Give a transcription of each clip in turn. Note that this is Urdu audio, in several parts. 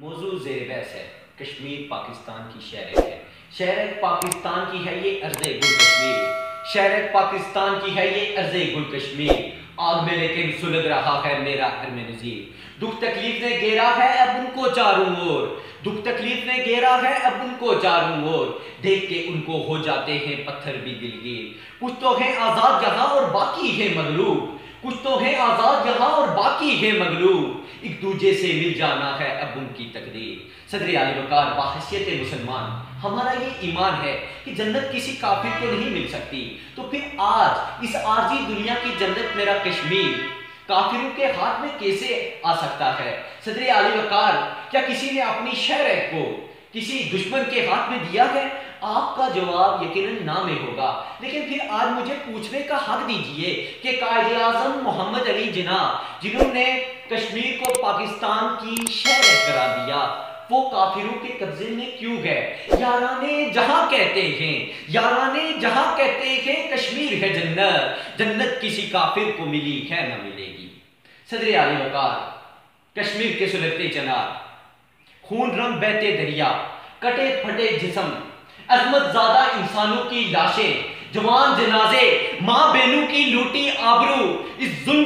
موضوع زیر بحث ہے کشمیر پاکستان کی شہر ہے، شہر پاکستان کی ہے یہ ارض گل کشمیر، شہر پاکستان کی ہے یہ ارض گل کشمیر، آگ میں لیکن سلگ رہا ہے میرا حرم نظیر، دکھ تکلیف نے گھیرا ہے اب ان کو چاروں اور، دکھ تکلیف نے گھیرا ہے اب ان کو چاروں اور، دیکھ کے ان کو ہو جاتے ہیں پتھر بھی دلگیر، کچھ تو ہیں آزاد یہاں اور باقی ہیں مغلوب، کچھ تو ہیں آزاد یہاں اور باقی ہیں مغلوب، ایک دوجے سے مل جانا ہے اب ان کی تقدیر۔ صدر علی وقار بحیثیت مسلمان ہمارا یہ ایمان ہے کہ جنت کسی کافر کو نہیں مل سکتی، تو پھر آج اس عارضی دنیا کی جنت میرا کشمیر کافروں کے ہاتھ میں کیسے آ سکتا ہے؟ صدر علی وقار کیا کسی نے اپنی شہر کو کسی دشمن کے ہاتھ میں دیا ہے؟ آپ کا جواب یقیناً نہ میں ہوگا، لیکن پھر آج مجھے پوچھنے کا حق دیجئے کہ قائد اعظم محمد علی جناح جنہوں نے کشمیر کو پاکستان کی شہر قرار دیا، وہ کافروں کے قبضے میں کیوں گئے؟ یارانے جہاں کہتے ہیں، یارانے جہاں کہتے ہیں کشمیر ہے جنت، جنت کسی کافر کو ملی ہے نہ ملے گی۔ صدر علی وقار کشمیر کے سلگتے چنار، خون رنگ بہتے دریا، کٹے پھٹے جسم، عظمت زادہ انسانوں کی لاشیں، جوان جنازے، ماں بہنوں کی لوٹی آبرو، اس ظلم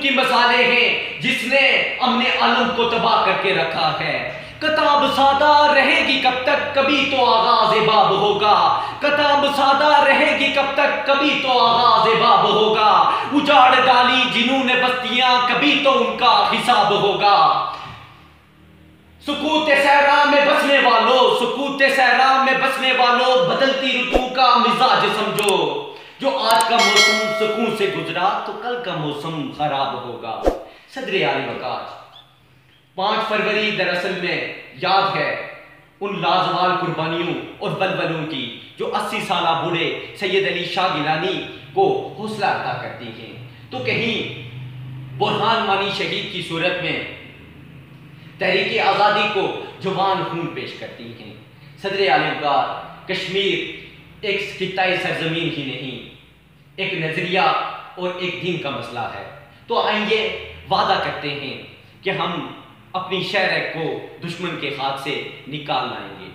کی مثالیں ہیں جس نے امن عالم کو تباہ کر کے رکھا ہے۔ کتاب سادہ رہے گی کب تک، کبھی تو آغاز باب ہوگا، کتاب سادہ رہے گی کب تک، کبھی تو آغاز باب ہوگا، اجاڑ ڈالی جنہوں نے بستیاں، کبھی تو ان کا حساب ہوگا۔ سکوت صحرا میں بسنے والوں، سکوت صحرا میں بسنے والوں، بدلتی رتو کا مزاج سمجھو، جو آج کا موسم سکون سے گزرا تو کل کا موسم خراب ہوگا۔ صدر علی وقار 5 فروری دراصل میں یاد ہے ان لازوال قربانیوں اور بلبلوں کی جو 80 سالہ بوڑھے سید علی شاہ گیلانی کو حوصلہ عطا کرتی ہیں، تو کہیں برہان وانی شہید کی صورت میں تحریک آزادی کو جوان خون پیش کرتی ہیں۔ صدر علی وقار کشمیر ایک خطۂ سرزمین ہی نہیں، ایک نظریہ اور ایک دین کا مسئلہ ہے، تو آئیے وعدہ کرتے ہیں کہ ہم اپنی شہر کو دشمن کے ہاتھ سے نکال لائیں گے۔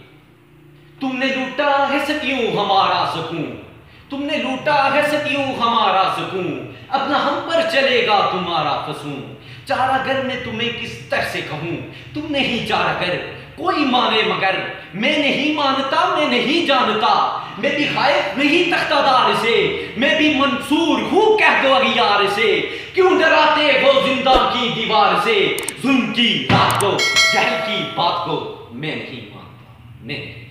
تم نے لوٹا ہے صدیوں ہمارا سکون، تم نے لوٹا ہے صدیوں ہمارا سکون، اب نہ ہم پر چلے گا تمہارا فسون، چارہ گر میں تمہیں کس طرح سے کہوں، تم نہیں چارہ گر کوئی مانے مگر، میں نہیں مانتا میں نہیں جانتا، میں بھی خائف نہیں تختہ دار سے، میں بھی منصور ہوں کہہ دو اغیار سے، کیوں ڈراتے ہو زندہ کی دیوار سے، ظلم کی رات کو جہل کی بات کو میں نہیں مانتا، میں نہیں